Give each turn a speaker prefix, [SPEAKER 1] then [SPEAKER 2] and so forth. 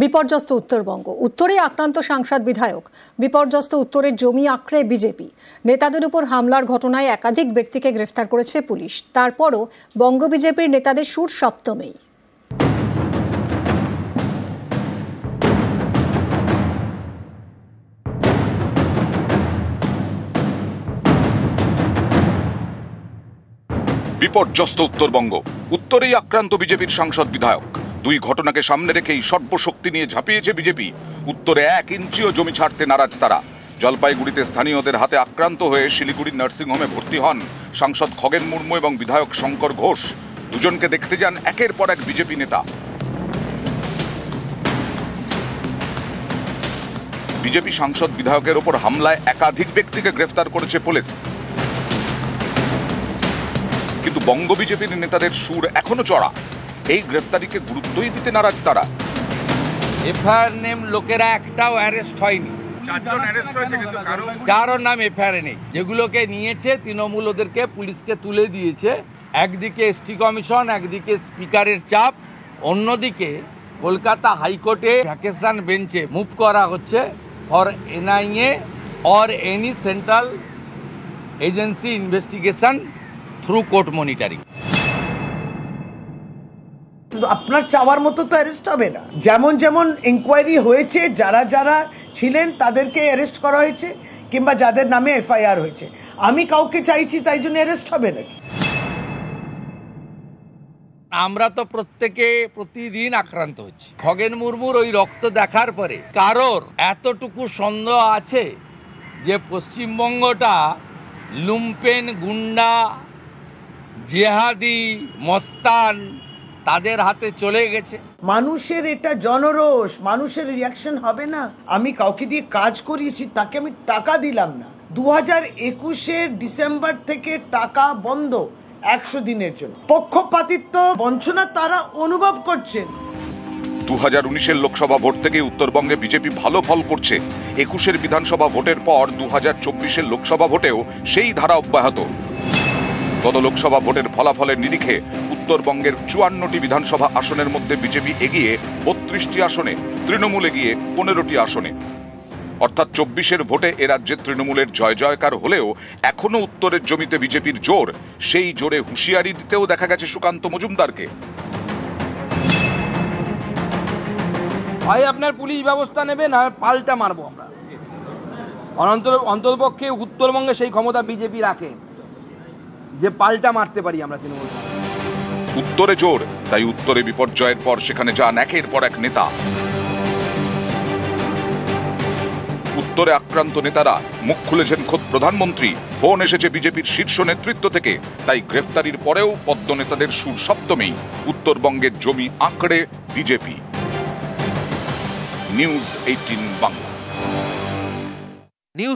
[SPEAKER 1] বিপর্যস্ত উত্তরবঙ্গ, উত্তরে আক্রান্ত সাংসদ বিধায়ক। বিপর্যস্ত উত্তরের জমি আঁকড়ে বিজেপি। নেতাদের উপর হামলার ঘটনায় একাধিক ব্যক্তিকে গ্রেফতার করেছে পুলিশ। তারপরও বঙ্গ বিজেপির নেতাদের সুর সপ্তমেই।
[SPEAKER 2] বিপর্যস্ত উত্তরবঙ্গ, উত্তরেই আক্রান্ত বিজেপির সাংসদ বিধায়ক। দুই ঘটনাকে সামনে রেখেই সর্বশক্তি নিয়ে ঝাঁপিয়েছে বিজেপি। উত্তরে 1 ইঞ্চিও জমি ছাড়তে নারাজ তারা। জলপাইগুড়িতে স্থানীয়দের হাতে আক্রান্ত হয়ে শিলিগুড়ির নার্সিংহোমে ভর্তি হন সাংসদ খগেন মুর্মু এবং বিধায়ক শঙ্কর ঘোষ। দুজনকে দেখতে যান একের পর এক বিজেপি নেতা। বিজেপি সাংসদ বিধায়কের ওপর হামলায় একাধিক ব্যক্তিকে গ্রেফতার করেছে পুলিশ। কিন্তু বঙ্গ বিজেপির নেতাদের সুর এখনো চড়া। এই গ্রেফতারিকে গুরুত্বই দিতে নারাজ তারা।
[SPEAKER 3] এফআইআর নেম লোকেরা একটাও অ্যারেস্ট হয়নি। 4 নাম এফআইআর নেই। যেগুলোকে নিয়েছে তৃণমূল ওদেরকে পুলিশকে তুলে দিয়েছে। একদিকে এসটি কমিশন, একদিকে স্পিকারের চাপ, অন্যদিকে কলকাতা হাইকোর্টে ভ্যাকেশন বেঞ্চে মুভ করা হচ্ছে for NIA or any central agency investigation through court monitoring.
[SPEAKER 4] আপনার চাওয়ার মতো তো অ্যারেস্ট হবে না। যেমন যেমন ইনকোয়ারি হয়েছে, যারা যারা ছিলেন তাদেরকে অ্যারেস্ট করা হয়েছে, কিংবা যাদের নামে এফআইআর হয়েছে। আমি কাউকে চাইছি তাই জন্য অ্যারেস্ট হবে নাকি?
[SPEAKER 3] আমরা তো প্রত্যেকে প্রতিদিন আক্রান্ত হচ্ছি। খগেন মুর্মুর ওই রক্ত দেখার পরে কারোর এতটুকু সন্দেহ আছে যে পশ্চিমবঙ্গটা লুম্পেন, গুন্ডা, জেহাদি, মস্তান তাদের হাতে চলে গেছে?
[SPEAKER 4] মানুষের এটা জনরোষ, মানুষের রিয়াকশন হবে না। আমি কাউকে দিয়ে কাজ করিয়েছি, তাকে আমি টাকা দিলাম না। 2021 ডিসেম্বর থেকে টাকা বন্ধ 100 দিনের জন্য। পক্ষপাতিত্ব, বঞ্চনা তারা অনুভব করছেন।
[SPEAKER 2] 2019 লোকসভা ভোট থেকে উত্তরবঙ্গে বিজেপি ভালো ফল করছে। 21 বিধানসভা ভোটের পর 2024 লোকসভা ভোটেও সেই ধারা অব্যাহত। গত লোকসভা ভোটের ফলাফলের নিরিখে উত্তরবঙ্গের 54টি বিধানসভা আসনের মধ্যে বিজেপি এগিয়ে 32টি আসনে, তৃণমূল এগিয়ে 15টি আসনে। অর্থাৎ 24 ভোটে এ রাজ্যে তৃণমূলের জয় জয়কার হলেও এখনো উত্তরের জমিতে বিজেপির জোর। সেই জোরে হুঁশিয়ারি দিতেও দেখা গেছে সুকান্ত মজুমদারকে।
[SPEAKER 5] ভাই আপনার পুলিশ ব্যবস্থা নেবে, না পাল্টা মারবো আমরা। অন্ততপক্ষে উত্তরবঙ্গে সেই ক্ষমতা বিজেপি রাখে যে পাল্টা মারতে পারি আমরা তৃণমূল।
[SPEAKER 2] উত্তরে জোর, তাই উত্তরে বিপর্যয়ের পর সেখানে যান একের পর এক নেতা। উত্তরে আক্রান্ত নেতারা মুখ খুলেছেন খোদ প্রধানমন্ত্রী। ফোন এসেছে বিজেপির শীর্ষ নেতৃত্ব থেকে। তাই গ্রেফতারির পরেও পদ্ম নেতাদের সুর সপ্তমেই। উত্তরবঙ্গের জমি আঁকড়ে বিজেপি। নিউজ 18 বাংলা।